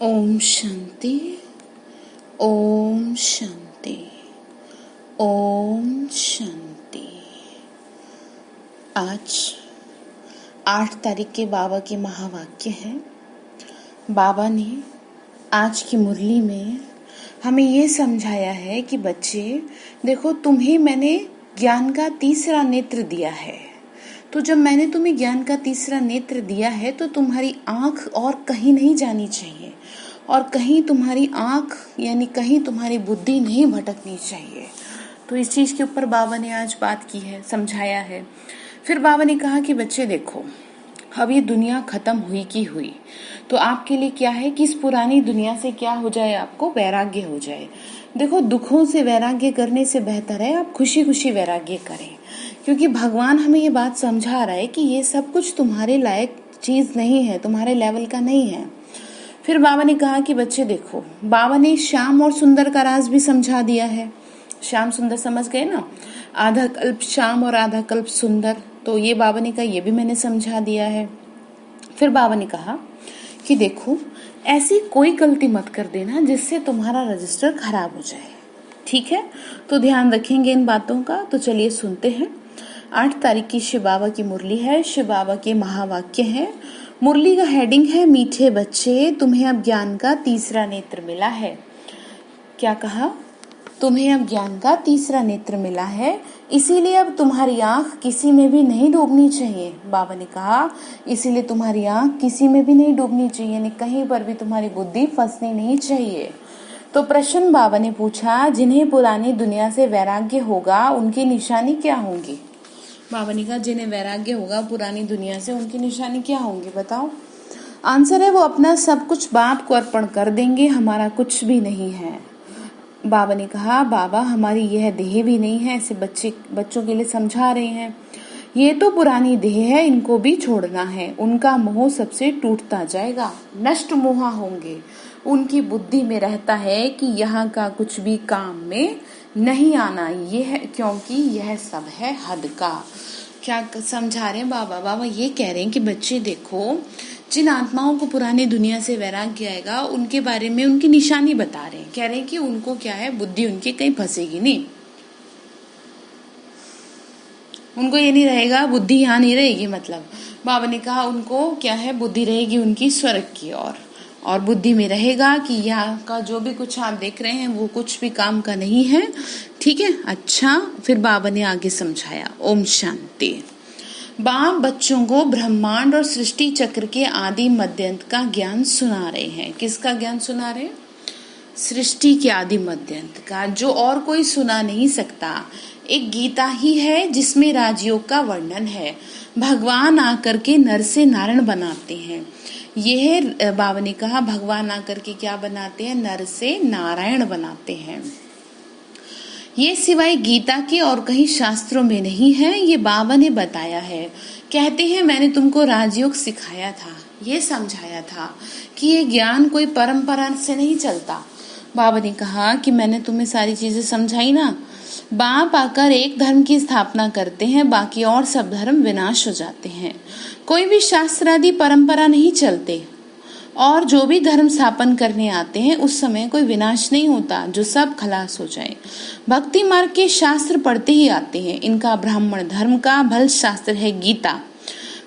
ओम शांति। ओम शांति। ओम शांति। आज 8 तारीख के बाबा के महावाक्य हैं। बाबा ने आज की मुरली में हमें ये समझाया है कि बच्चे देखो, तुम्हें मैंने ज्ञान का तीसरा नेत्र दिया है। तो जब मैंने तुम्हें ज्ञान का तीसरा नेत्र दिया है तो तुम्हारी आंख और कहीं नहीं जानी चाहिए, और कहीं तुम्हारी आंख यानी कहीं तुम्हारी बुद्धि नहीं भटकनी चाहिए। तो इस चीज के ऊपर बाबा ने आज बात की है, समझाया है। फिर बाबा ने कहा कि बच्चे देखो, अब ये दुनिया खत्म हुई की हुई, तो आपके लिए क्या है कि इस पुरानी दुनिया से क्या हो जाए, आपको वैराग्य हो जाए। देखो, दुखों से वैराग्य करने से बेहतर है आप खुशी खुशी वैराग्य करें, क्योंकि भगवान हमें ये बात समझा रहा है कि ये सब कुछ तुम्हारे लायक चीज नहीं है, तुम्हारे लेवल का नहीं है। फिर बाबा ने कहा कि बच्चे देखो, बाबा ने श्याम और सुंदर का राज भी समझा दिया है। श्याम सुंदर समझ गए ना, आधा कल्प श्याम और आधा कल्प सुंदर। तो ये बाबा ने कहा, ये भी मैंने समझा दिया है। फिर बाबा ने कहा कि देखो, ऐसी कोई गलती मत कर देना जिससे तुम्हारा रजिस्टर खराब हो जाए, ठीक है? तो ध्यान रखेंगे इन बातों का। तो चलिए सुनते हैं। 8 तारीख की शिव बाबा की मुरली है, शिव बाबा के महावाक्य हैं। मुरली का हेडिंग है, मीठे बच्चे तुम्हें अब ज्ञान का तीसरा नेत्र मिला है। क्या कहा? तुम्हें अब ज्ञान का तीसरा नेत्र मिला है, इसीलिए अब तुम्हारी आंख किसी में भी नहीं डूबनी चाहिए। बाबा ने कहा इसीलिए तुम्हारी आंख किसी में भी नहीं डूबनी चाहिए, यानी कहीं पर भी तुम्हारी बुद्धि फंसनी नहीं चाहिए। तो प्रश्न बाबा ने पूछा, जिन्हें पुरानी दुनिया से वैराग्य होगा उनकी निशानी क्या होंगी? बाबा ने कहा जिन्हें वैराग्य होगा पुरानी दुनिया से, उनकी निशानी क्या होंगी, बताओ। आंसर है, वो अपना सब कुछ बाप को अर्पण कर देंगे, हमारा कुछ भी नहीं है। बाबा ने कहा, बाबा हमारी यह देह भी नहीं है। ऐसे बच्चों के लिए समझा रहे हैं, ये तो पुरानी देह है, इनको भी छोड़ना है। उनका मोह सबसे टूटता जाएगा, नष्ट मोह होंगे। उनकी बुद्धि में रहता है कि यहाँ का कुछ भी काम में नहीं आना, यह क्योंकि यह सब है हद का। क्या समझा रहे हैं बाबा? बाबा ये कह रहे हैं कि बच्चे देखो, जिन आत्माओं को पुरानी दुनिया से वैराग्य आएगा उनके बारे में उनकी निशानी बता रहे हैं। कह रहे हैं कि उनको क्या है, बुद्धि उनकी कहीं फंसेगी नहीं। उनको ये नहीं रहेगा, बुद्धि यहाँ नहीं रहेगी। मतलब बाबा ने कहा उनको क्या है, बुद्धि रहेगी उनकी स्वर्ग की ओर, और बुद्धि में रहेगा कि यहाँ का जो भी कुछ आप देख रहे हैं वो कुछ भी काम का नहीं है, ठीक है? अच्छा, फिर बाबा ने आगे समझाया। ओम शांति। बाप बच्चों को ब्रह्मांड और सृष्टि चक्र के आदि मध्यंत का ज्ञान सुना रहे हैं। किसका ज्ञान सुना रहे हैं? सृष्टि के आदि मध्यंत का, जो और कोई सुना नहीं सकता। एक गीता ही है जिसमें राजयोग का वर्णन है। भगवान आकर के नर से नारायण बनाते हैं। यह बाबा ने कहा, भगवान आकर के क्या बनाते हैं? नर से नारायण बनाते हैं। ये सिवाय गीता के और कहीं शास्त्रों में नहीं है, ये बाबा ने बताया है। कहते हैं मैंने तुमको राजयोग सिखाया था, ये समझाया था कि ये ज्ञान कोई परंपरा से नहीं चलता। बाबा ने कहा कि मैंने तुम्हें सारी चीजें समझाई ना। बाप आकर एक धर्म की स्थापना करते हैं, बाकी और सब धर्म विनाश हो जाते हैं। कोई भी शास्त्र आदि परंपरा नहीं चलते, और जो भी धर्म स्थापन करने आते हैं उस समय कोई विनाश नहीं होता जो सब खलास हो जाए। भक्ति मार्ग के शास्त्र पढ़ते ही आते हैं। इनका ब्राह्मण धर्म का भल शास्त्र है गीता,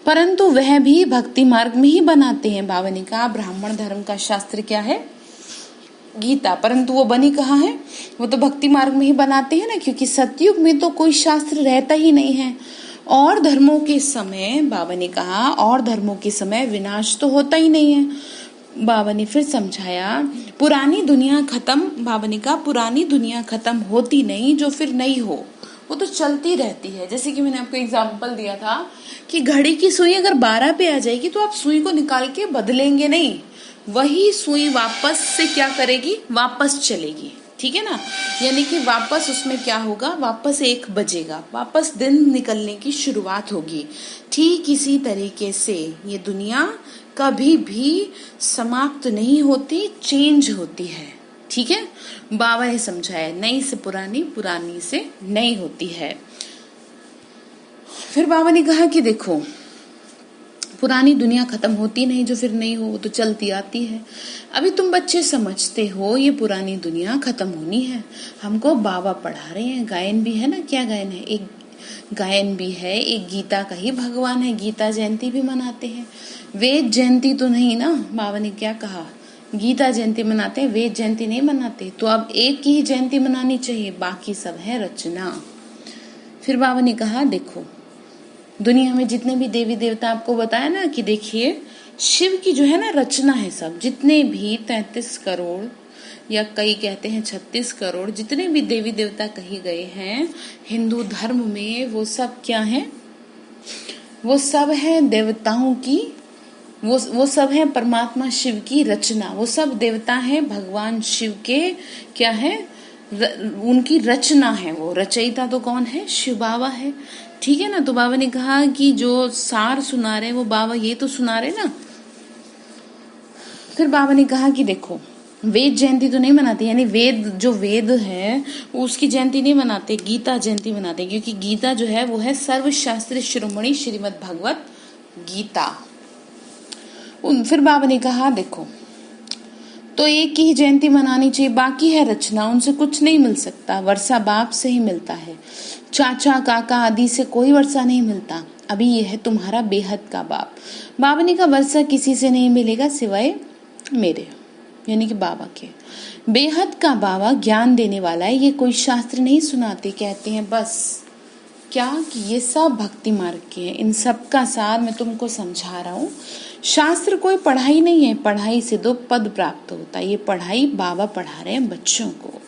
परंतु वह भी भक्ति मार्ग में ही बनाते हैं। बाबा ने कहा ब्राह्मण धर्म का शास्त्र क्या है? गीता, परंतु वो बनी कहाँ है? वो तो भक्ति मार्ग में ही बनाते हैं ना, क्योंकि सतयुग में तो कोई शास्त्र रहता ही नहीं है। और धर्मों के समय, बाबा ने कहा और धर्मों के समय विनाश तो होता ही नहीं है। बाबा ने फिर समझाया, पुरानी दुनिया खत्म, बाबा ने कहा पुरानी दुनिया खत्म होती नहीं, जो फिर नई हो वो तो चलती रहती है। जैसे कि मैंने आपको एग्जांपल दिया था कि घड़ी की सुई अगर 12 पे आ जाएगी तो आप सुई को निकाल के बदलेंगे नहीं, वही सुई वापस से क्या करेगी? वापस चलेगी, ठीक है ना? यानी कि वापस उसमें क्या होगा? वापस 1 बजेगा, वापस दिन निकलने की शुरुआत होगी। ठीक इसी तरीके से ये दुनिया कभी भी समाप्त नहीं होती, चेंज होती है, ठीक है? बाबा ने समझाया, नई से पुरानी, पुरानी से नई होती है। फिर बाबा ने कहा कि देखो, पुरानी दुनिया खत्म होती नहीं, जो फिर नहीं हो वो तो चलती आती है। अभी तुम बच्चे समझते हो ये पुरानी दुनिया खत्म होनी है। हमको बाबा पढ़ा रहे हैं, गायन भी है ना, क्या गायन है, एक गायन भी है, एक गीता का ही भगवान है, गीता जयंती भी मनाते हैं। वेद जयंती तो नहीं ना, बाबा ने क्या कहा, गीता जयंती मनाते हैं, वेद जयंती नहीं मनाते। तो अब एक की ही जयंती मनानी चाहिए, बाकी सब है रचना। फिर बाबा ने कहा देखो दुनिया में जितने भी देवी देवता, आपको बताया ना कि देखिए शिव की जो है ना रचना है, सब जितने भी 33 करोड़ या कई कहते हैं 36 करोड़ जितने भी देवी देवता कही गए हैं हिंदू धर्म में, वो सब क्या है, वो सब है देवताओं की, वो सब है परमात्मा शिव की रचना। वो सब देवता है भगवान शिव के क्या है, उनकी रचना है। वो रचयिता तो कौन है, शिव बाबा है। ठीक है ना। तो बाबा ने कहा कि जो सार सुना रहे वो बाबा ये तो सुना रहे ना। फिर बाबा ने कहा कि देखो वेद जयंती तो नहीं मनाते, यानी वेद जो वेद है उसकी जयंती नहीं मनाते, गीता जयंती मनाते, क्योंकि गीता जो है वो है सर्वशास्त्र शिरोमणि श्रीमद् भगवत गीता। फिर बाबा ने कहा देखो तो एक ही जयंती मनानी चाहिए, बाकी है रचना, उनसे कुछ नहीं मिल सकता। वर्षा बाप से ही मिलता है, चाचा काका आदि से कोई वर्षा नहीं मिलता। अभी यह है तुम्हारा बेहद का बाप। बाबा ने कहा वर्षा किसी से नहीं मिलेगा सिवाय मेरे, यानी कि बाबा के। बेहद का बाबा ज्ञान देने वाला है, ये कोई शास्त्र नहीं सुनाते, कहते हैं बस क्या कि ये सब भक्ति मार्ग के हैं। इन सब का सार मैं तुमको समझा रहा हूँ। शास्त्र कोई पढ़ाई नहीं है, पढ़ाई से 2 पद प्राप्त होता है। ये पढ़ाई बाबा पढ़ा रहे हैं बच्चों को।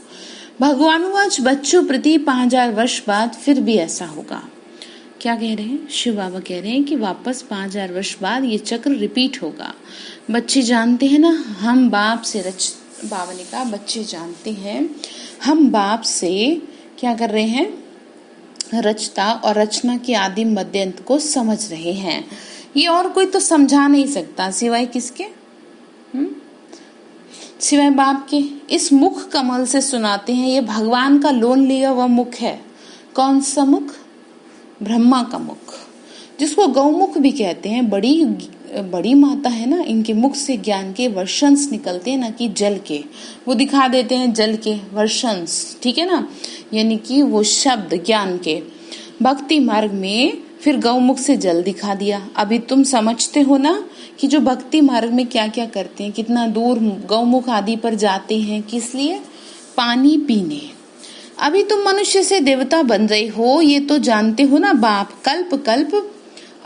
भगवानुवाच बच्चों प्रति 5000 वर्ष बाद फिर भी ऐसा होगा। क्या कह रहे हैं, शिव बाबा कह रहे हैं कि वापस 5000 वर्ष बाद ये चक्र रिपीट होगा। बच्चे जानते हैं ना हम बाप से बाबा ने कहा बच्चे जानते हैं हम बाप से क्या कर रहे हैं, रचता और रचना के आदि मध्य अंत को समझ रहे हैं। ये और कोई तो समझा नहीं सकता सिवाय किसके, सिवाय बाप के। इस मुख कमल से सुनाते हैं, ये भगवान का लोन लिया हुआ मुख है। कौन सा मुख, ब्रह्मा का मुख, जिसको गौमुख भी कहते हैं। बड़ी माता है ना, इनके मुख से ज्ञान के वर्षंस निकलते हैं, ना कि जल के। वो दिखा देते हैं जल के वर्षंस, ठीक है ना, यानी कि वो शब्द ज्ञान के। भक्ति मार्ग में फिर गौमुख से जल दिखा दिया। अभी तुम समझते हो ना कि जो भक्ति मार्ग में क्या क्या करते हैं, कितना दूर गौमुख आदि पर जाते हैं, किस लिए, पानी पीने। अभी तुम मनुष्य से देवता बन रहे हो, ये तो जानते हो ना। बाप कल्प कल्प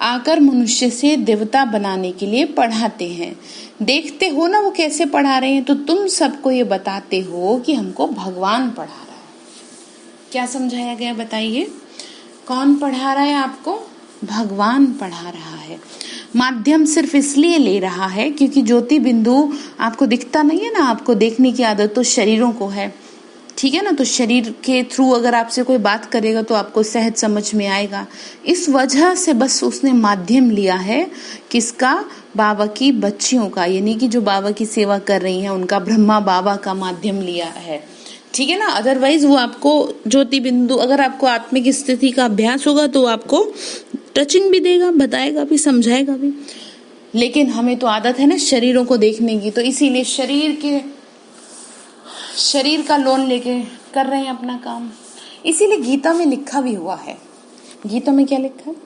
आकर मनुष्य से देवता बनाने के लिए पढ़ाते हैं। देखते हो ना वो कैसे पढ़ा रहे हैं। तो तुम सबको ये बताते हो कि हमको भगवान पढ़ा रहा है। क्या समझाया गया बताइए, कौन पढ़ा रहा है आपको, भगवान पढ़ा रहा है। माध्यम सिर्फ इसलिए ले रहा है क्योंकि ज्योति बिंदु आपको दिखता नहीं है ना, आपको देखने की आदत तो शरीरों को है, ठीक है ना। तो शरीर के थ्रू अगर आपसे कोई बात करेगा तो आपको सहज समझ में आएगा। इस वजह से बस उसने माध्यम लिया है किसका, बाबा की बच्चियों का, यानी कि जो बाबा की सेवा कर रही हैं उनका, ब्रह्मा बाबा का माध्यम लिया है, ठीक है ना। अदरवाइज वो आपको ज्योति बिंदु, अगर आपको आत्मिक स्थिति का अभ्यास होगा तो आपको टचिंग भी देगा, बताएगा भी, समझाएगा भी। लेकिन हमें तो आदत है ना शरीरों को देखने की, तो इसीलिए शरीर का लोन लेके कर रहे हैं अपना काम। इसीलिए गीता में लिखा भी हुआ है। गीता में क्या लिखा है,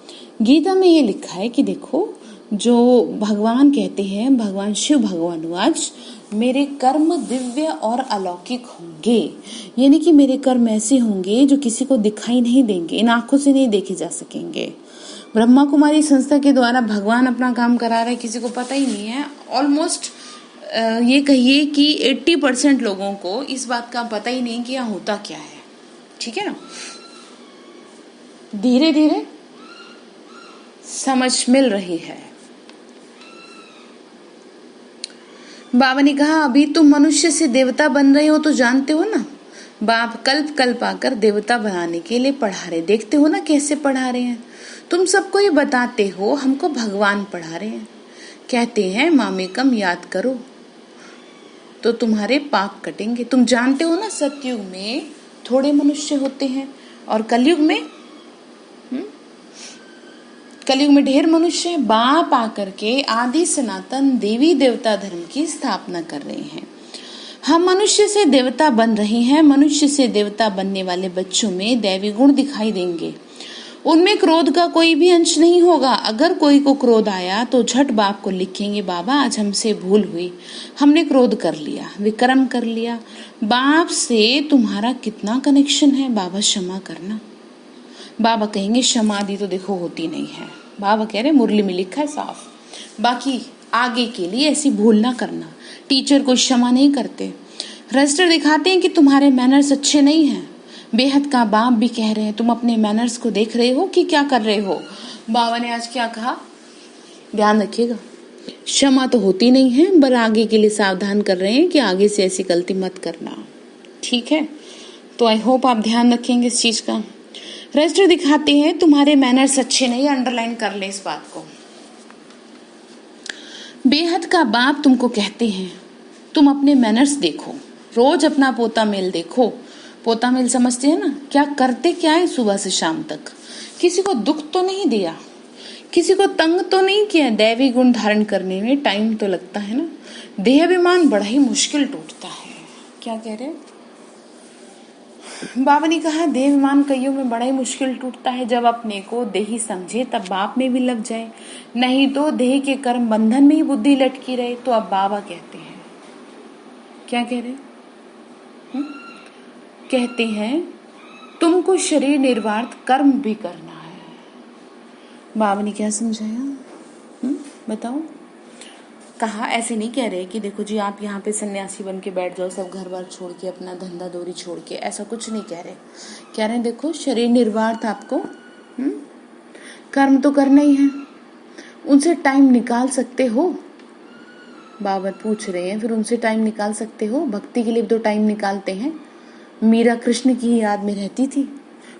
गीता में ये लिखा है कि देखो जो भगवान कहते हैं, भगवान शिव भगवानुवाच मेरे कर्म दिव्य और अलौकिक होंगे, यानी कि मेरे कर्म ऐसे होंगे जो किसी को दिखाई नहीं देंगे, इन आंखों से नहीं देखे जा सकेंगे। ब्रह्मा कुमारी संस्था के द्वारा भगवान अपना काम करा रहे, किसी को पता ही नहीं है। ऑलमोस्ट ये कहिए कि 80% लोगों को इस बात का पता ही नहीं कि यहाँ होता क्या है, ठीक है ना। धीरे धीरे समझ मिल रही है। बाबा ने कहा अभी तुम मनुष्य से देवता बन रहे हो तो जानते हो ना, बाप कल्प कल्प आकर देवता बनाने के लिए पढ़ा रहे। देखते हो ना कैसे पढ़ा रहे हैं। तुम सबको ये बताते हो हमको भगवान पढ़ा रहे हैं। कहते हैं मामेकम याद करो तो तुम्हारे पाप कटेंगे। तुम जानते हो ना सतयुग में थोड़े मनुष्य होते हैं और कलयुग में कलयुग में ढेर मनुष्य बाप आकर के आदि सनातन देवी देवता धर्म की स्थापना कर रहे हैं। हम मनुष्य से देवता बन रहे हैं। मनुष्य से देवता बनने वाले बच्चों में दैवी गुण दिखाई देंगे। उनमें क्रोध का कोई भी अंश नहीं होगा। अगर कोई को क्रोध आया तो झट बाप को लिखेंगे, बाबा आज हमसे भूल हुई, हमने क्रोध कर लिया, विक्रम कर लिया। बाप से तुम्हारा कितना कनेक्शन है, बाबा क्षमा करना। बाबा कहेंगे क्षमा तो देखो होती नहीं है। बाबा कह रहे मुरली में लिखा है साफ, बाकी आगे के लिए ऐसी भूल ना करना। टीचर को क्षमा नहीं करते। रजिस्टर दिखाते हैं कि तुम्हारे मैनर्स अच्छे नहीं हैं। बेहद का बाप भी कह रहे हैं तुम अपने मैनर्स को देख रहे हो कि क्या कर रहे हो। बाबा ने आज क्या कहा, ध्यान रखिएगा, क्षमा तो होती नहीं है, पर आगे के लिए सावधान कर रहे हैं कि आगे से ऐसी गलती मत करना। ठीक है, तो आई होप आप ध्यान रखेंगे इस चीज का। रजिस्टर दिखाते हैं तुम्हारे मैनर्स अच्छे नहीं, अंडरलाइन कर ले इस बात को। बेहद का बाप तुमको कहते हैं तुम अपने मैनर्स देखो, रोज अपना पोता मेल देखो। पोता मेल समझते हैं ना, क्या करते क्या है सुबह से शाम तक। किसी को दुख तो नहीं दिया, किसी को तंग तो नहीं किया। दैवी गुण धारण करने में टाइम तो लगता है ना। देह अभिमान बड़ा ही मुश्किल टूटता है। क्या कह रहे बाबा ने कहा, देह अभिमान कईयों में बड़ा ही मुश्किल टूटता है। जब अपने को देही समझे तब बाप में भी लग जाए, नहीं तो देह के कर्म बंधन में ही बुद्धि लटकी रहे। तो अब बाबा कहते हैं, क्या कह रहे कहते हैं तुमको शरीर निर्वार्थ कर्म भी करना है। बाबा ने क्या समझाया, बताओ। कहा ऐसे नहीं कह रहे कि देखो जी आप यहाँ पे सन्यासी बन के बैठ जाओ, सब घर बार छोड़ के, अपना धंधा दौरी छोड़ के, ऐसा कुछ नहीं कह रहे। कह रहे हैं देखो शरीर निर्वार्थ आपको कर्म तो करना ही है, उनसे टाइम निकाल सकते हो। बाबा पूछ रहे हैं फिर उनसे टाइम निकाल सकते हो, भक्ति के लिए तो टाइम निकालते हैं। मीरा कृष्ण की ही याद में रहती थी,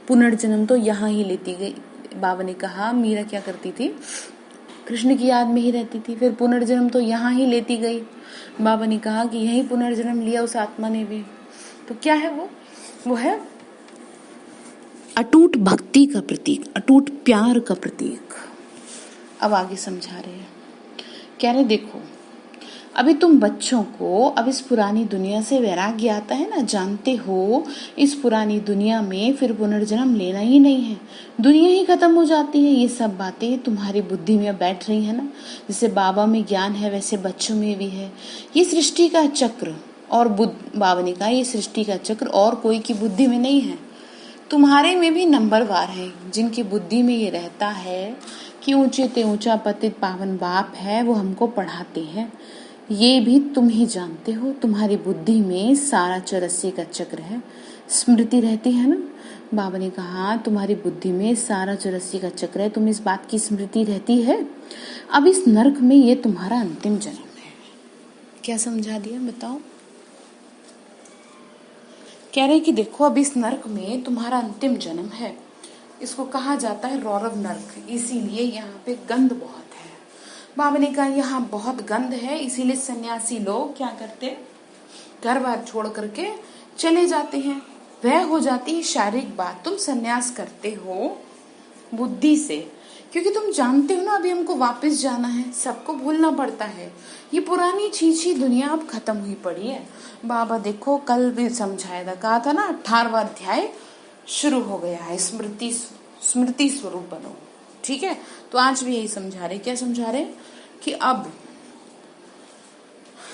पुनर्जन्म तो यहाँ ही लेती गई। बाबा ने कहा मीरा क्या करती थी, कृष्ण की याद में ही रहती थी, फिर पुनर्जन्म तो यहाँ ही लेती गई। बाबा ने कहा कि यही पुनर्जन्म लिया उस आत्मा ने भी। तो क्या है वो है अटूट भक्ति का प्रतीक, अटूट प्यार का प्रतीक। अब आगे समझा रहे हैं, कह रहे देखो अभी तुम बच्चों को अब इस पुरानी दुनिया से वैराग्य आता है ना, जानते हो इस पुरानी दुनिया में फिर पुनर्जन्म लेना ही नहीं है, दुनिया ही खत्म हो जाती है। ये सब बातें तुम्हारी बुद्धि में बैठ रही है ना। जैसे बाबा में ज्ञान है वैसे बच्चों में भी है। ये सृष्टि का चक्र और बाबा ने कहा ये सृष्टि का चक्र और कोई की बुद्धि में नहीं है, तुम्हारे में भी नंबरवार है। जिनकी बुद्धि में ये रहता है कि ऊंचे ते ऊंचा पतित पावन बाप है, वो हमको पढ़ाते हैं, ये भी तुम ही जानते हो। तुम्हारी बुद्धि में सारा 84 का चक्र है, स्मृति रहती है ना। बाबा ने कहा तुम्हारी बुद्धि में सारा 84 का चक्र है, तुम इस बात की स्मृति रहती है। अब इस नरक में ये तुम्हारा अंतिम जन्म है। क्या समझा दिया बताओ। कह रहे कि देखो अब इस नरक में तुम्हारा अंतिम जन्म है। इसको कहा जाता है रौरव नरक, इसीलिए यहाँ पे गंध बहुत है। बाबा ने कहा यहाँ बहुत गंध है, इसीलिए सन्यासी लोग क्या करते, घर बार छोड़ करके चले जाते हैं। वह हो जाती है शारीरिक बात। तुम सन्यास करते हो बुद्धि से, क्योंकि तुम जानते हो ना अभी हमको वापस जाना है, सबको भूलना पड़ता है। ये पुरानी छीछी दुनिया अब खत्म हुई पड़ी है। बाबा देखो कल भी समझाया था, कहा था ना 18वां अध्याय शुरू हो गया है, स्मृति स्वरूप बनो। ठीक है, तो आज भी यही समझा रहे। क्या समझा रहे कि अब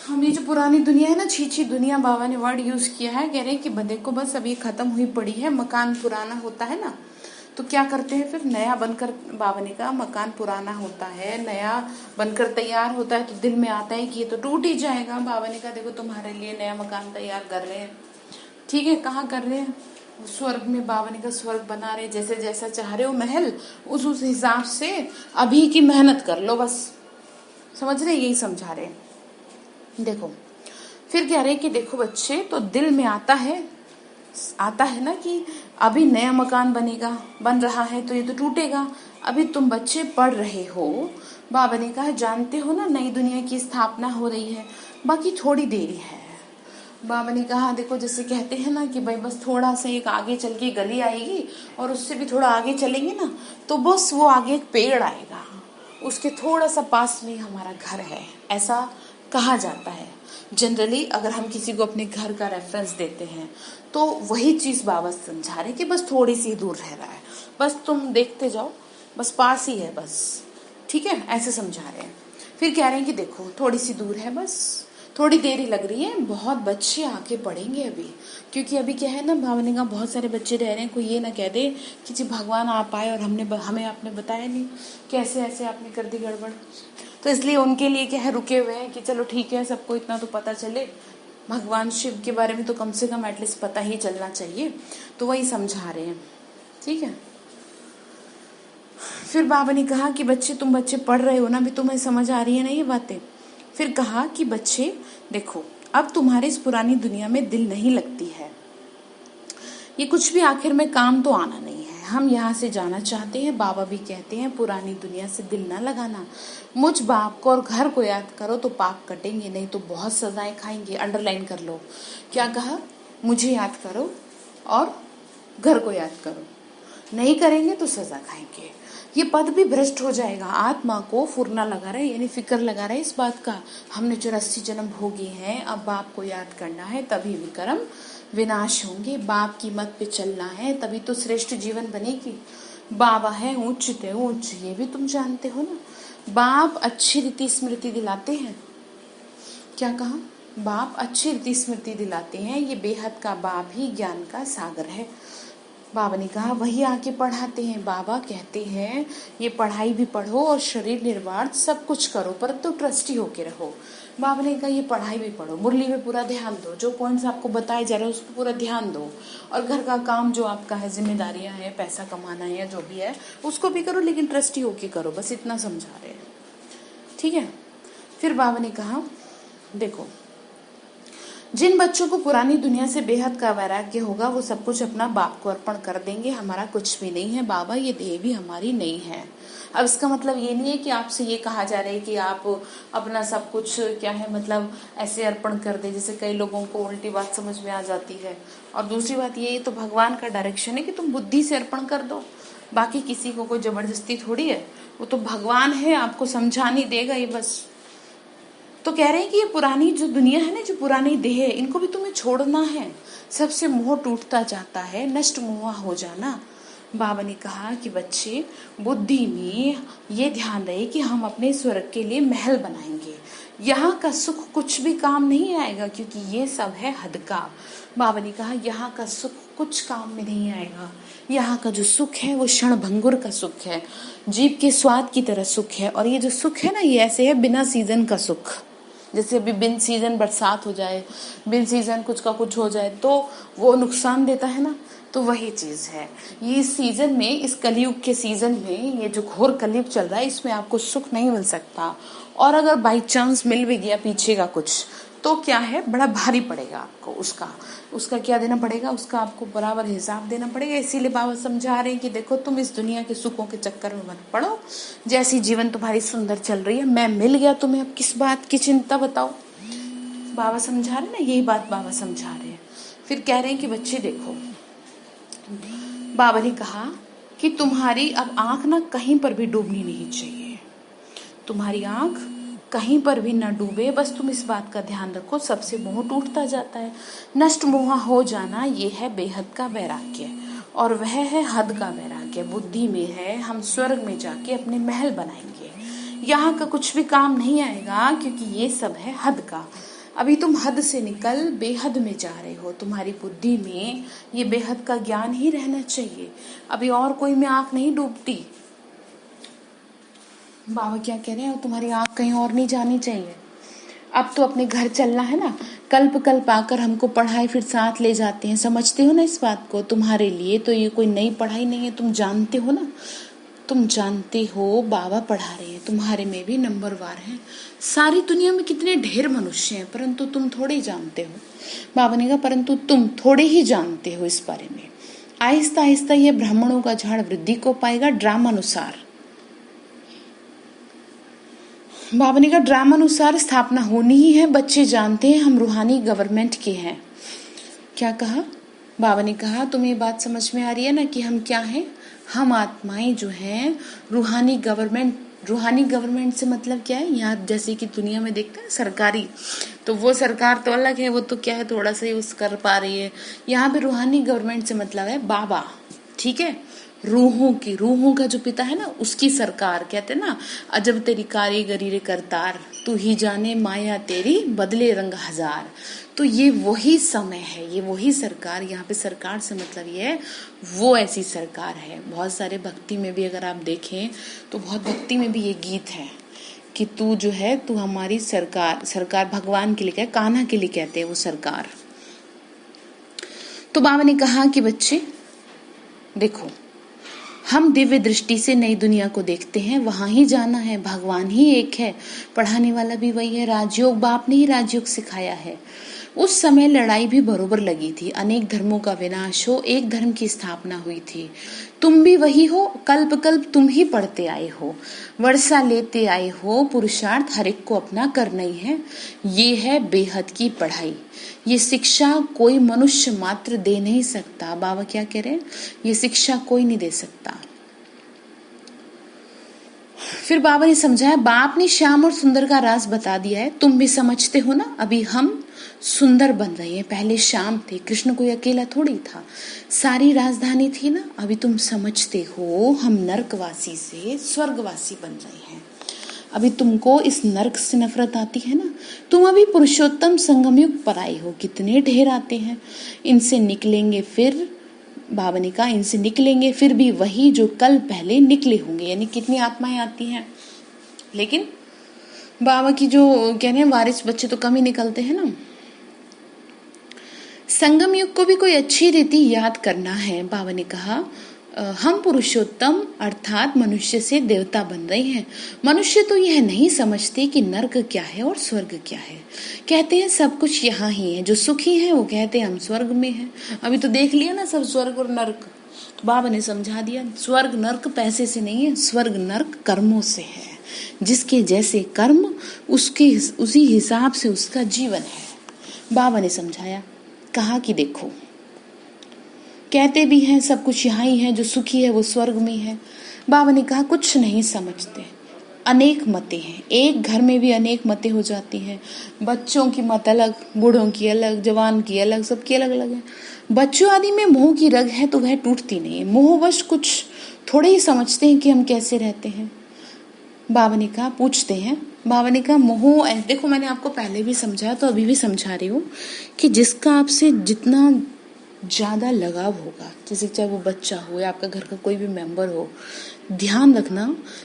हम ये जो पुरानी दुनिया है ना, छीछी दुनिया, बाबा ने वर्ड यूज किया है, कह रहे हैं कि देखो बस अब ये खत्म हुई पड़ी है। मकान पुराना होता है ना, तो क्या करते हैं फिर नया बनकर, बाबा ने कहा मकान पुराना होता है, नया बनकर तैयार होता है तो दिल में आता है कि ये तो टूट ही जाएगा। बाबा ने कहा देखो तुम्हारे लिए नया मकान तैयार कर रहे हैं। ठीक है, कहाँ कर रहे हैं, स्वर्ग में। बाबा ने कहा स्वर्ग बना रहे, जैसे जैसा चाह रहे हो महल, उस हिसाब से अभी की मेहनत कर लो बस। समझ रहे, यही समझा रहे। देखो फिर कह रहे कि देखो बच्चे, तो दिल में आता है ना कि अभी नया मकान बन रहा है तो ये तो टूटेगा। अभी तुम बच्चे पढ़ रहे हो, बाबा ने कहा जानते हो ना नई दुनिया की स्थापना हो रही है, बाकी थोड़ी देरी है। बाबा ने कहा देखो जैसे कहते हैं ना कि भाई बस थोड़ा सा एक आगे चल के गली आएगी और उससे भी थोड़ा आगे चलेंगे ना तो बस वो आगे एक पेड़ आएगा, उसके थोड़ा सा पास में हमारा घर है, ऐसा कहा जाता है। जनरली अगर हम किसी को अपने घर का रेफरेंस देते हैं तो वही चीज़ बाबा समझा रहे कि बस थोड़ी सी दूर रह रहा है, बस तुम देखते जाओ, बस पास ही है बस, ठीक है, ऐसे समझा रहे हैं। फिर कह रहे हैं कि देखो थोड़ी सी दूर है, बस थोड़ी देर ही लग रही है, बहुत बच्चे आके पढ़ेंगे अभी, क्योंकि अभी क्या है ना भावनी का बहुत सारे बच्चे रह रहे हैं, कोई ये ना कह दे कि जी भगवान आप आए और हमें आपने बताया नहीं, कैसे ऐसे आपने कर दी गड़बड़। तो इसलिए उनके लिए क्या है रुके हुए हैं कि चलो ठीक है, सबको इतना तो पता चले, भगवान शिव के बारे में तो कम से कम एटलीस्ट पता ही चलना चाहिए, तो वही समझा रहे हैं, ठीक है। फिर बाबा ने कहा कि बच्चे तुम बच्चे पढ़ रहे हो ना, अभी तुम्हें समझ आ रही है ना ये बातें। फिर कहा कि बच्चे देखो अब तुम्हारे इस पुरानी दुनिया में दिल नहीं लगती है, ये कुछ भी आखिर में काम तो आना नहीं है, हम यहाँ से जाना चाहते हैं। बाबा भी कहते हैं पुरानी दुनिया से दिल ना लगाना, मुझ बाप को और घर को याद करो तो पाप कटेंगे, नहीं तो बहुत सजाएं खाएंगे। अंडरलाइन कर लो, क्या कहा, मुझे याद करो और घर को याद करो, नहीं करेंगे तो सजा खाएंगे। ये पद भी भ्रष्ट हो जाएगा, आत्मा को फुरना लगा रहा है, यानी फिक्र लगा रहा है इस बात का, हमने 84 जन्म भोगे हैं, अब बाप को याद करना है तभी विक्रम विनाश होंगे, बाप की मत पे चलना है तभी तो श्रेष्ठ जीवन बनेगी। बाबा है ऊंच ते ऊंच, ये भी तुम जानते हो ना। बाप अच्छी रीति स्मृति दिलाते हैं, क्या कहा, बाप अच्छी रीति स्मृति दिलाते हैं, ये बेहद का बाप ही ज्ञान का सागर है। बाबा ने कहा वही आके पढ़ाते हैं, बाबा कहते हैं ये पढ़ाई भी पढ़ो और शरीर निर्वाण सब कुछ करो, परंतु ट्रस्टी होके रहो। बाबा ने कहा ये पढ़ाई भी पढ़ो, मुरली में पूरा ध्यान दो, जो पॉइंट्स आपको बताए जा रहे हैं उस पर पूरा ध्यान दो, और घर का काम जो आपका है, जिम्मेदारियां हैं, पैसा कमाना है या जो भी है उसको भी करो, लेकिन ट्रस्टी होके करो, बस इतना समझा रहे हैं, ठीक है। फिर बाबा ने कहा देखो जिन बच्चों को पुरानी दुनिया से बेहद का वैराग्य होगा वो सब कुछ अपना बाप को अर्पण कर देंगे, हमारा कुछ भी नहीं है बाबा, ये देह भी हमारी नहीं है। अब इसका मतलब ये नहीं है कि आपसे ये कहा जा रहा है कि आप अपना सब कुछ क्या है मतलब ऐसे अर्पण कर दे, जैसे कई लोगों को उल्टी बात समझ में आ जाती है। और दूसरी बात ये तो भगवान का डायरेक्शन है कि तुम बुद्धि से अर्पण कर दो, बाकी किसी को कोई जबरदस्ती थोड़ी है, वो तो भगवान है, आपको समझा नहीं देगा ये बस। तो कह रहे हैं कि ये पुरानी जो दुनिया है ना, जो पुरानी देह है, इनको भी तुम्हें छोड़ना है, सबसे मोह टूटता जाता है, नष्ट मोह हो जाना। बाबा ने कहा कि बच्चे बुद्धि में ये ध्यान रहे कि हम अपने स्वर्ग के लिए महल बनाएंगे, यहाँ का सुख कुछ भी काम नहीं आएगा क्योंकि ये सब है हद का। बाबा ने कहा यहाँ का सुख कुछ काम में नहीं आएगा, यहाँ का जो सुख है वो क्षण भंगुर का सुख है, जीभ के स्वाद की तरह सुख है। और ये जो सुख है ना, ये ऐसे है बिना सीजन का सुख, जैसे अभी बिन सीजन बरसात हो जाए, बिन सीजन कुछ का कुछ हो जाए तो वो नुकसान देता है ना, तो वही चीज है। ये इस सीजन में, इस कलयुग के सीजन में, ये जो घोर कलयुग चल रहा है, इसमें आपको सुख नहीं मिल सकता। और अगर बाई चांस मिल भी गया पीछे का कुछ, तो क्या है, बड़ा भारी पड़ेगा आपको, उसका क्या देना पड़ेगा, उसका आपको बराबर हिसाब देना पड़ेगा। इसीलिए बाबा समझा रहे हैं कि देखो तुम इस दुनिया के सुखों के चक्कर में मत पड़ो, जैसी जीवन तुम्हारी सुंदर चल रही है, मैं मिल गया तुम्हें, अब किस बात की चिंता बताओ। बाबा समझा रहे ना, यही बात बाबा समझा रहे हैं। फिर कह रहे हैं कि बच्चे देखो, बाबा ने कहा कि तुम्हारी अब आंख ना कहीं पर भी डूबनी नहीं चाहिए, तुम्हारी आंख कहीं पर भी न डूबे, बस तुम इस बात का ध्यान रखो, सबसे मोह टूटता जाता है, नष्ट मोह हो जाना, ये है बेहद का वैराग्य, और वह है हद का वैराग्य, बुद्धि में है, हम स्वर्ग में जाके अपने महल बनाएंगे, यहाँ का कुछ भी काम नहीं आएगा क्योंकि ये सब है हद का। अभी तुम हद से निकल बेहद में जा रहे हो, तुम्हारी बुद्धि में ये बेहद का ज्ञान ही रहना चाहिए, अभी और कोई में आंख नहीं डूबती। बाबा क्या कह रहे हैं, तुम्हारी आंख कहीं और नहीं जानी चाहिए, अब तो अपने घर चलना है ना। कल्प कल्प आकर हमको पढ़ाई फिर साथ ले जाते हैं, समझते हो ना इस बात को, तुम्हारे लिए तो ये कोई नई पढ़ाई नहीं है, तुम जानते हो ना, तुम जानते हो बाबा पढ़ा रहे हैं, तुम्हारे में भी नंबर वार है। सारी दुनिया में कितने ढेर मनुष्य हैं, परंतु तुम थोड़े ही जानते हो। बाबा ने कहा परंतु तुम थोड़े ही जानते हो इस बारे में, आहिस्ता आहिस्ता ये ब्राह्मणों का झाड़ वृद्धि को पाएगा ड्रामा अनुसार। बाबा ने कहा ड्रामानुसार स्थापना होनी ही है, बच्चे जानते हैं हम रूहानी गवर्नमेंट के हैं। क्या कहा बाबा ने? कहा तुम्हें ये बात समझ में आ रही है ना कि हम क्या हैं? हम आत्माएं जो हैं रूहानी गवर्नमेंट। रूहानी गवर्नमेंट से मतलब क्या है? यहाँ जैसे कि दुनिया में देखते हैं सरकारी, तो वो सरकार तो अलग है, वो तो क्या है थोड़ा सा यूज कर पा रही है। यहाँ पे रूहानी गवर्नमेंट से मतलब है बाबा, ठीक है, रूहों की, रूहों का जो पिता है ना उसकी सरकार। कहते हैं ना, अजब तेरी कारीगरी रे करतार, तू ही जाने माया तेरी बदले रंग हजार। तो ये वही समय है, ये वही सरकार। यहाँ पे सरकार से मतलब ये है वो ऐसी सरकार है। बहुत सारे भक्ति में भी अगर आप देखें तो बहुत भक्ति में भी ये गीत है कि तू जो है तू हमारी सरकार। सरकार भगवान के लिए क्या, कान्हा के लिए कहते हैं वो सरकार। तो बाबा ने कहा कि बच्चे देखो, हम दिव्य दृष्टि से नई दुनिया को देखते हैं, वहां ही जाना है, भगवान ही एक है, पढ़ाने वाला भी वही है, राजयोग बाप ने ही राजयोग सिखाया है। उस समय लड़ाई भी बरोबर लगी थी, अनेक धर्मों का विनाश हो, एक धर्म की स्थापना हुई थी। तुम भी वही हो, कल्प कल्प तुम ही पढ़ते आए हो, वर्षा लेते आए हो, पुरुषार्थ हर एक को अपना करना ही है। ये है बेहद की पढ़ाई, ये शिक्षा कोई मनुष्य मात्र दे नहीं सकता। बाबा क्या कह रहे हैं? ये शिक्षा कोई नहीं दे सकता। फिर बाबा ने समझाया, बाप ने श्याम और सुंदर का राज बता दिया है, तुम भी समझते हो ना। अभी हम सुंदर बन रहे हैं, पहले श्याम थे, कृष्ण कोई अकेला थोड़ी था, सारी राजधानी थी ना। अभी तुम समझते हो हम नरकवासी से स्वर्गवासी बन रहे हैं। अभी तुमको इस नरक से नफरत आती है ना, तुम अभी पुरुषोत्तम संगम युग पर आए हो। कितने ढेर आते हैं, इनसे निकलेंगे फिर, बाबा ने कहा इनसे निकलेंगे फिर भी वही जो कल पहले निकले होंगे। यानी कितनी आत्माएं आती हैं, लेकिन बाबा की जो कहने वारिस बच्चे तो कम ही निकलते हैं ना। संगम युग को भी कोई अच्छी रीति याद करना है। बाबा ने कहा हम पुरुषोत्तम अर्थात मनुष्य से देवता बन रहे हैं। मनुष्य तो यह नहीं समझते कि नर्क क्या है और स्वर्ग क्या है। कहते हैं सब कुछ यहाँ ही है, जो सुखी है वो कहते हैं हम स्वर्ग में हैं। अभी तो देख लिया ना सब स्वर्ग और नर्क। तो बाबा ने समझा दिया, स्वर्ग नर्क पैसे से नहीं है, स्वर्ग नर्क कर्मों से है। जिसके जैसे कर्म उसके उसी हिसाब से उसका जीवन है। बाबा ने समझाया, कहा कि देखो कहते भी हैं सब कुछ यहाँ ही है, जो सुखी है वो स्वर्ग में है। बाबा ने कहा कुछ नहीं समझते, अनेक मतें हैं, एक घर में भी अनेक मतें हो जाती हैं। बच्चों की मत अलग, बूढ़ों की अलग, जवान की अलग, सबकी अलग अलग है। बच्चों आदि में मोह की रग है तो वह टूटती नहीं है। मोहवश कुछ थोड़े ही समझते हैं कि हम कैसे रहते हैं। बाबा ने कहा पूछते हैं, बाबा ने कहा मोह, देखो मैंने आपको पहले भी समझाया तो अभी भी समझा रही हूँ कि जिसका आपसे जितना ज्यादा लगाव होगा, जैसे चाहे वो बच्चा हो या आपका घर का कोई भी मेंबर हो, ध्यान रखना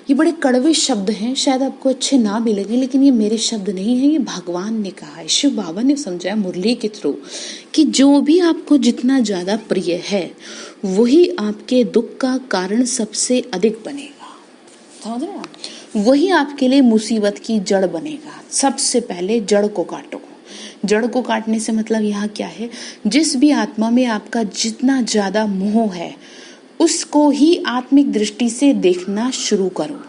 ये बड़े कड़वे शब्द हैं, शायद आपको अच्छे ना भी लगे, लेकिन ये मेरे शब्द नहीं है, ये भगवान ने कहा है, शिव बाबा ने समझाया मुरली के थ्रू कि जो भी आपको जितना ज्यादा प्रिय है वही आपके दुख का कारण सबसे अधिक बनेगा। समझ रहे आप? वही आपके लिए मुसीबत की जड़ बनेगा। सबसे पहले जड़ को काटो। जड़ को काटने से मतलब यहाँ क्या है, जिस भी आत्मा में आपका जितना ज्यादा मोह है उसको ही आत्मिक दृष्टि से देखना शुरू करो।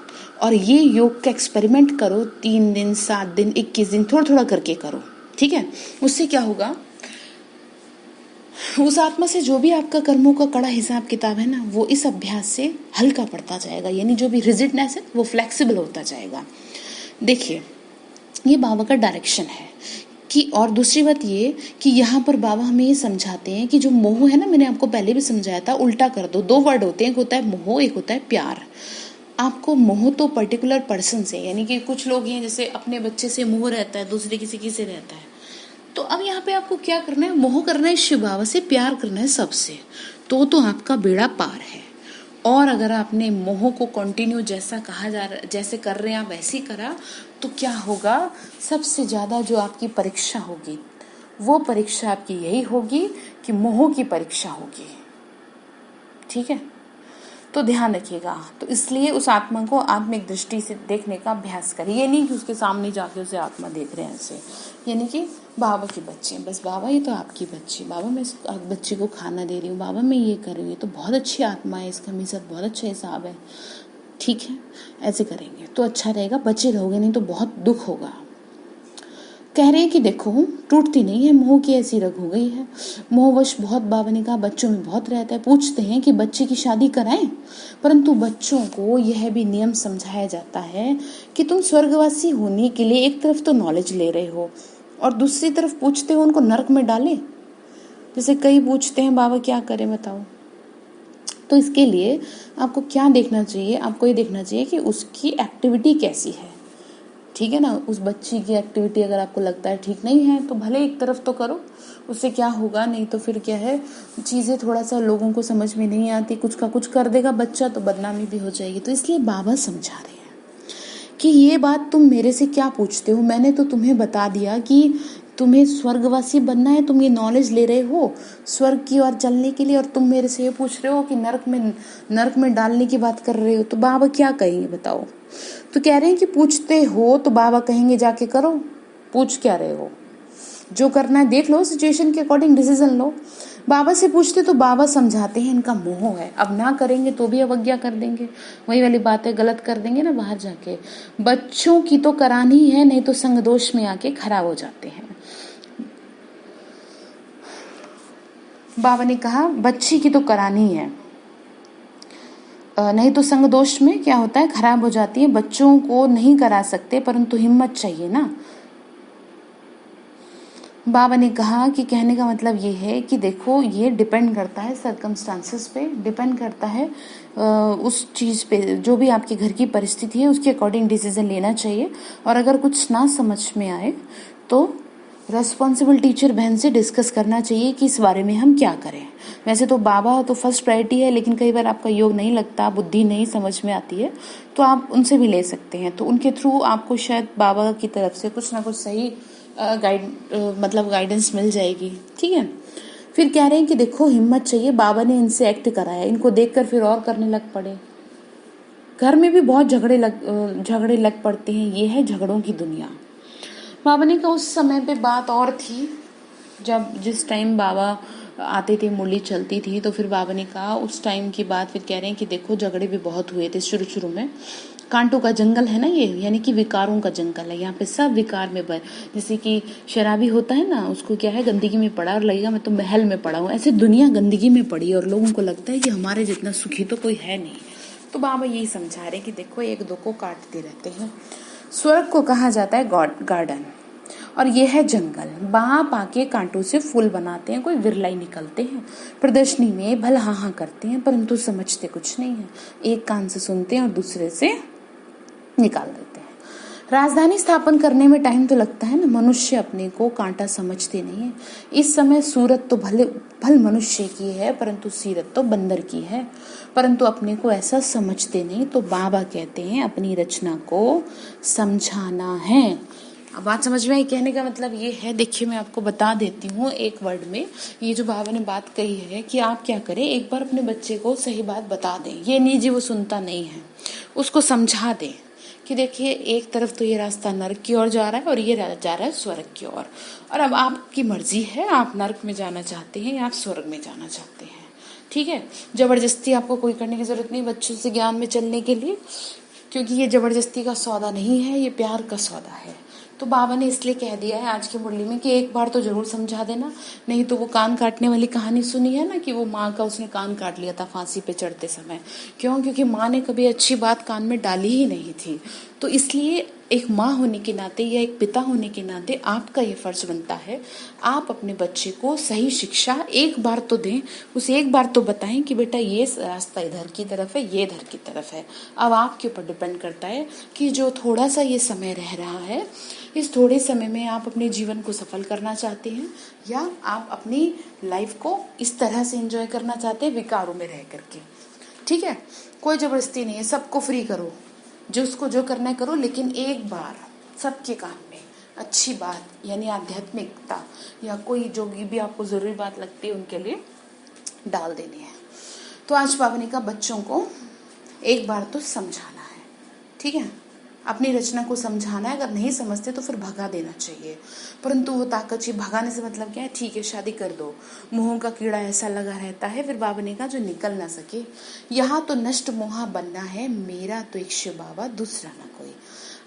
और ये योग का एक्सपेरिमेंट करो, 3 दिन 7 दिन 21 दिन थोड़ा थोड़ा करके करो, ठीक है। उससे क्या होगा, उस आत्मा से जो भी आपका कर्मों का कड़ा हिसाब किताब है ना, वो इस अभ्यास से हल्का पड़ता जाएगा। यानी जो भी रिजिडनेस है वो फ्लेक्सिबल होता जाएगा। देखिए ये बाबा का डायरेक्शन है कि, और दूसरी बात ये कि यहाँ पर बाबा हमें ये समझाते हैं कि जो मोह है ना, मैंने आपको पहले भी समझाया था, उल्टा कर दो। 2 वर्ड होते हैं, एक होता है मोह, एक होता है प्यार। आपको मोह तो पर्टिकुलर पर्सन से, यानी कि कुछ लोग हैं जैसे अपने बच्चे से मोह रहता है, दूसरे किसी से रहता है। तो अब यहाँ पे आपको क्या करना है, मोह करना है शिव बाबा से, प्यार करना है सबसे, तो आपका बेड़ा पार है। और अगर आपने मोह को कंटिन्यू जैसा कहा जा रहा, जैसे कर रहे हैं आप वैसे ही करा, तो क्या होगा, सबसे ज्यादा जो आपकी परीक्षा होगी वो परीक्षा आपकी यही होगी कि मोह की परीक्षा होगी। ठीक है, तो ध्यान रखिएगा। तो इसलिए उस आत्मा को आत्मिक दृष्टि से देखने का अभ्यास करिए। ये नहीं कि उसके सामने जाके उसे आत्मा देख रहे हैं ऐसे, यानी कि बाबा के बच्चे, बस बाबा ये तो आपकी बच्ची, बाबा मैं इस बच्चे को खाना दे रही हूँ, बाबा मैं ये कर रही हूँ, तो बहुत अच्छी आत्मा है, इसका मेरे साथ बहुत अच्छा हिसाब है, ठीक है, ऐसे करेंगे तो अच्छा रहेगा, बचे रहोगे नहीं तो बहुत दुख होगा। कह रहे हैं कि देखो टूटती नहीं है, मोह की ऐसी रग हो गई है। मोहवश बहुत, बाबा ने कहा, बच्चों में बहुत रहता है। पूछते हैं कि बच्चे की शादी कराएं, परंतु बच्चों को यह भी नियम समझाया जाता है कि तुम स्वर्गवासी होने के लिए एक तरफ तो नॉलेज ले रहे हो और दूसरी तरफ पूछते हो उनको नरक में डालें। जैसे कई पूछते हैं बाबा क्या करें बताओ, तो इसके लिए आपको क्या देखना चाहिए, आपको ये देखना चाहिए कि उसकी एक्टिविटी कैसी है। ठीक है ना, उस बच्ची की एक्टिविटी अगर आपको लगता है ठीक नहीं है तो भले एक तरफ तो करो, उससे क्या होगा, नहीं तो फिर क्या है, चीज़ें थोड़ा सा लोगों को समझ में नहीं आती, कुछ का कुछ कर देगा बच्चा तो बदनामी भी हो जाएगी। तो इसलिए बाबा समझा रहे हैं कि ये बात तुम मेरे से क्या पूछते हो, मैंने तो तुम्हें बता दिया कि तुम्हें स्वर्गवासी बनना है, तुम ये नॉलेज ले रहे हो स्वर्ग की ओर चलने के लिए, और तुम मेरे से ये पूछ रहे हो कि नरक में डालने की बात कर रहे हो। तो बाबा क्या कहेंगे बताओ। तो कह रहे हैं कि पूछते हो तो बाबा कहेंगे जाके करो, पूछ क्या रहे हो, जो करना है देख लो, सिचुएशन के अकॉर्डिंग डिसीजन लो। बाबा से पूछते तो बाबा समझाते हैं इनका मोह है, अब ना करेंगे तो भी अवज्ञा कर देंगे, वही वाली बात है, गलत कर देंगे ना बाहर जाके। बच्चों की तो करानी है, नहीं तो संग दोष में आके खराब हो जाते हैं। बाबा ने कहा बच्ची की तो करानी है, नहीं तो संग दोष में क्या होता है, खराब हो जाती है। बच्चों को नहीं करा सकते परंतु हिम्मत चाहिए ना। बाबा ने कहा कि कहने का मतलब ये है कि देखो ये डिपेंड करता है सर्कमस्टांसेस पे, डिपेंड करता है उस चीज़ पे, जो भी आपके घर की परिस्थिति है उसके अकॉर्डिंग डिसीजन लेना चाहिए। और अगर कुछ ना समझ में आए तो रेस्पॉन्सिबल टीचर बहन से डिस्कस करना चाहिए कि इस बारे में हम क्या करें। वैसे तो बाबा तो फर्स्ट प्रायोरिटी है, लेकिन कई बार आपका योग नहीं लगता, बुद्धि नहीं समझ में आती है, तो आप उनसे भी ले सकते हैं। तो उनके थ्रू आपको शायद बाबा की तरफ से कुछ ना कुछ सही मतलब गाइडेंस मिल जाएगी। ठीक है, फिर कह रहे हैं कि देखो हिम्मत चाहिए, बाबा ने इनसे एक्ट कराया, इनको देखकर फिर और करने लग पड़े। घर में भी बहुत झगड़े लग पड़ते हैं, ये है झगड़ों की दुनिया। बाबा ने कहा उस समय पे बात और थी, जब जिस टाइम बाबा आते थे, मुरली चलती थी, तो फिर बाबा ने कहा उस टाइम की बात। फिर कह रहे हैं कि देखो झगड़े भी बहुत हुए थे शुरू में, कांटों का जंगल है ना ये, यानी कि विकारों का जंगल है, यहाँ पे सब विकार में जैसे कि शराबी होता है ना, उसको क्या है, गंदगी में पड़ा और लगेगा मैं तो महल में पड़ा हूँ, ऐसे दुनिया गंदगी में पड़ी और लोगों को लगता है कि हमारे जितना सुखी तो कोई है नहीं। तो बाबा यही समझा रहे कि देखो एक दो को काटते रहते हैं। स्वर्ग को कहा जाता है गार्डन, और यह है जंगल। बाप आके कांटों से फूल बनाते हैं, कोई विरलाई निकलते हैं, प्रदर्शनी में भला हाँ करते हैं, परंतु समझते कुछ नहीं है, एक कान से सुनते हैं और दूसरे से निकाल देते हैं। राजधानी स्थापन करने में टाइम तो लगता है ना, मनुष्य अपने को कांटा समझते नहीं है। इस समय सूरत तो भल मनुष्य की है, परंतु सीरत तो बंदर की है, परंतु अपने को ऐसा समझते नहीं। तो बाबा कहते हैं अपनी रचना को समझाना है। अब बात समझ में आई, कहने का मतलब ये है, देखिए मैं आपको बता देती हूँ एक वर्ड में, ये जो बाबा ने बात कही है कि आप क्या करें, एक बार अपने बच्चे को सही बात बता दें, ये नहीं जी वो सुनता नहीं है, उसको समझा दें कि देखिए एक तरफ तो ये रास्ता नरक की ओर जा रहा है और ये जा रहा है स्वर्ग की ओर, और अब आपकी मर्जी है, आप नरक में जाना चाहते हैं या आप स्वर्ग में जाना चाहते हैं। ठीक है, जबरदस्ती आपको कोई करने की जरूरत नहीं बच्चों से ज्ञान में चलने के लिए, क्योंकि ये जबरदस्ती का सौदा नहीं है, ये प्यार का सौदा है। तो बाबा ने इसलिए कह दिया है आज की मुरली में कि एक बार तो जरूर समझा देना, नहीं तो वो कान काटने वाली कहानी सुनी है ना, कि वो माँ का उसने कान काट लिया था फांसी पे चढ़ते समय। क्यों? क्योंकि माँ ने कभी अच्छी बात कान में डाली ही नहीं थी। तो इसलिए एक माँ होने के नाते या एक पिता होने के नाते आपका ये फर्ज बनता है, आप अपने बच्चे को सही शिक्षा एक बार तो दें, उसे एक बार तो बताएं कि बेटा ये रास्ता इधर की तरफ है, ये इधर की तरफ है। अब आपके ऊपर डिपेंड करता है कि जो थोड़ा सा ये समय रह रहा है, इस थोड़े समय में आप अपने जीवन को सफल करना चाहते हैं या आप अपनी लाइफ को इस तरह से एंजॉय करना चाहते हैं विकारों में रह करके। ठीक है, कोई जबरदस्ती नहीं है, सबको फ्री करो, जो उसको जो करना है करो, लेकिन एक बार सबके कान में अच्छी बात यानी आध्यात्मिकता या कोई जो भी आपको जरूरी बात लगती है उनके लिए डाल देनी है। तो आज बाबा ने कहा बच्चों को एक बार तो समझाना है। ठीक है, अपनी रचना को समझाना है, अगर नहीं समझते तो फिर भगा देना चाहिए। परंतु वो ताकत चाहिए। भगाने से मतलब क्या है, ठीक है शादी कर दो, मोह का कीड़ा ऐसा लगा रहता है, फिर बाबा ने कहा जो निकल ना सके। यहाँ तो नष्ट मोहा बनना है, मेरा तो एक शिव बाबा दूसरा ना कोई।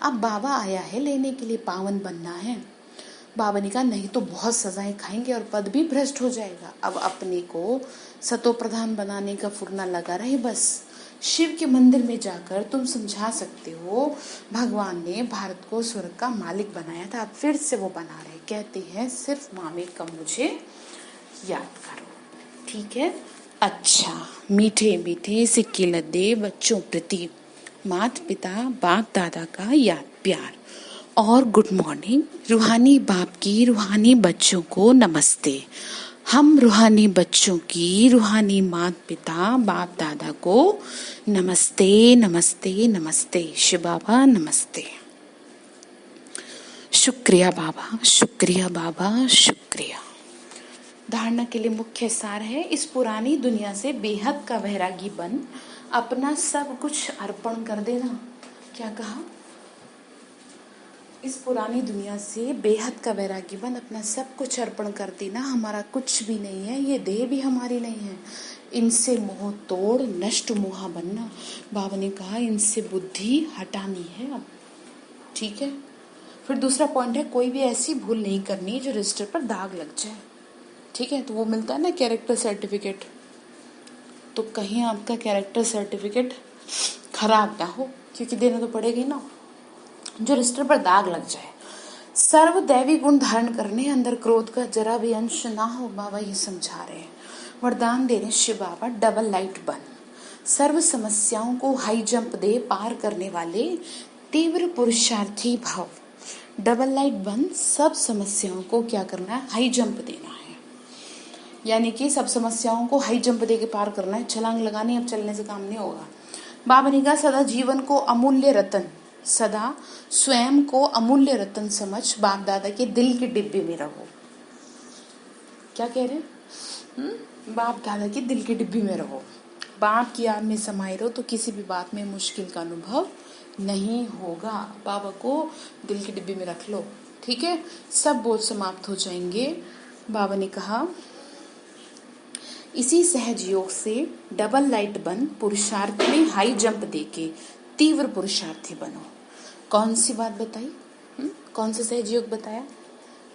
अब बाबा आया है लेने के लिए, पावन बनना है। बाबा ने कहा नहीं तो बहुत सजाएं खाएंगे और पद भी भ्रष्ट हो जाएगा। अब अपने को सतो प्रधान बनाने का फुरना लगा रहे बस। शिव के मंदिर में जाकर तुम समझा सकते हो भगवान ने भारत को स्वर्ग का मालिक बनाया था, अब फिर से वो बना रहे। कहते हैं सिर्फ मामे का मुझे याद करो, ठीक है। अच्छा, मीठे मीठे सिक्के लदे बच्चों प्रति माता पिता बाप दादा का याद प्यार और गुड मॉर्निंग। रूहानी बाप की रूहानी बच्चों को नमस्ते। हम रूहानी बच्चों की रूहानी माता पिता बाप दादा को नमस्ते नमस्ते नमस्ते। शिव बाबा नमस्ते। शुक्रिया बाबा, शुक्रिया बाबा, शुक्रिया। धारणा के लिए मुख्य सार है, इस पुरानी दुनिया से बेहद का वैरागी बन अपना सब कुछ अर्पण कर देना। क्या कहा? इस पुरानी दुनिया से बेहद का वैरागी बन अपना सब कुछ अर्पण कर देना। हमारा कुछ भी नहीं है, ये देह भी हमारी नहीं है। इनसे मोह तोड़ नष्ट मोहा बनना। बाबा ने कहा इनसे बुद्धि हटानी है अब, ठीक है। फिर दूसरा पॉइंट है, कोई भी ऐसी भूल नहीं करनी जो रजिस्टर पर दाग लग जाए, ठीक है। तो वो मिलता है ना कैरेक्टर सर्टिफिकेट, तो कहीं आपका कैरेक्टर सर्टिफिकेट खराब ना हो, क्योंकि देना तो पड़ेगा ही ना, जो रजिस्टर पर दाग लग जाए। सर्व दैवी गुण धारण करने, अंदर क्रोध का जरा भी अंश ना हो, बाबा ये समझा रहे हैं। वरदान दे रहे शिव बाबा, डबल लाइट बन, सर्व समस्याओं को हाई जंप दे पार करने वाले तीव्र पुरुषार्थी भव। डबल लाइट बन, सब समस्याओं को क्या करना है, हाई जंप देना है। यानी कि सब समस्याओं को हाई जंप दे के पार करना है, छलांग लगानी, अब चलने से काम नहीं होगा। बाबा ने कहा सदा जीवन को अमूल्य रतन, सदा स्वयं को अमूल्य रतन समझ बाप दादा के दिल के डिब्बे में रहो। क्या कह रहे हैं? बाप दादा के दिल के डिब्बे में रहो, बाप की याद में समाये रहो, तो किसी भी बात में मुश्किल का अनुभव नहीं होगा। बाबा को दिल के डिब्बे में रख लो, ठीक है, सब बोझ समाप्त हो जाएंगे। बाबा ने कहा इसी सहज योग से डबल लाइट बन, पुरुषार्थ में हाई जंप देके तीव्र पुरुषार्थी बनो। कौन सी बात बताई? कौन सा सहज योग बताया?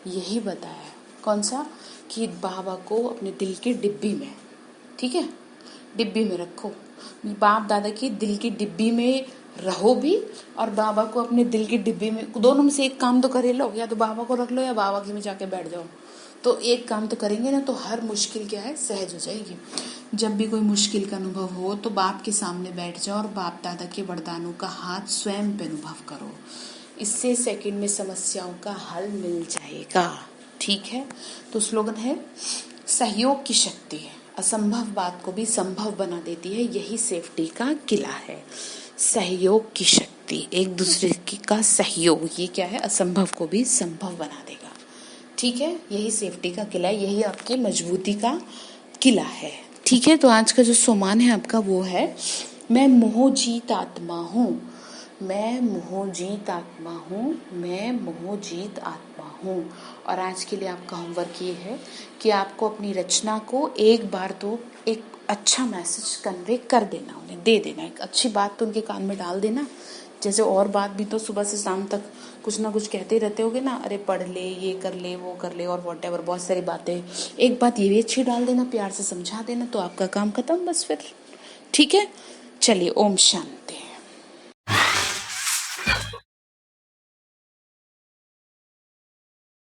यही बताया। कौन सा? कि बाबा को अपने दिल के डिब्बी में, ठीक है, डिब्बी में रखो। बाप दादा की दिल की डिब्बी में रहो भी, और बाबा को अपने दिल की डिब्बी में, दोनों में से एक काम तो करे लो, या तो बाबा को रख लो या बाबा के में जाके बैठ जाओ। तो एक काम तो करेंगे ना, तो हर मुश्किल क्या है, सहज हो जाएगी। जब भी कोई मुश्किल का अनुभव हो तो बाप के सामने बैठ जाओ और बाप दादा के वरदानों का हाथ स्वयं पे अनुभव करो। इससे सेकंड में समस्याओं का हल मिल जाएगा, ठीक है। तो स्लोगन है सहयोग की शक्ति है, असंभव बात को भी संभव बना देती है, यही सेफ्टी का किला है। सहयोग की शक्ति, एक दूसरे का सहयोग, ये क्या है, असंभव को भी संभव बना देगा, ठीक है। यही सेफ्टी का किला है, यही आपकी मजबूती का किला है, ठीक है। तो आज का जो सोमान है आपका वो है, मैं मोहजीत आत्मा हूँ, मैं मोहजीत आत्मा हूँ, मैं मोहजीत आत्मा हूँ। और आज के लिए आपका होमवर्क ये है कि आपको अपनी रचना को एक बार तो एक अच्छा मैसेज कन्वे कर देना, उन्हें दे देना, एक अच्छी बात तो उनके कान में डाल देना। जैसे और बात भी तो सुबह से शाम तक कुछ ना कुछ कहते रहते होगे ना, अरे पढ़ ले, ये कर ले, वो कर ले, और व्हाटएवर बहुत सारी बातें। एक बात ये भी अच्छी डाल देना, प्यार से समझा देना, तो आपका काम खत्म बस फिर, ठीक है। चलिए, ओम शांति।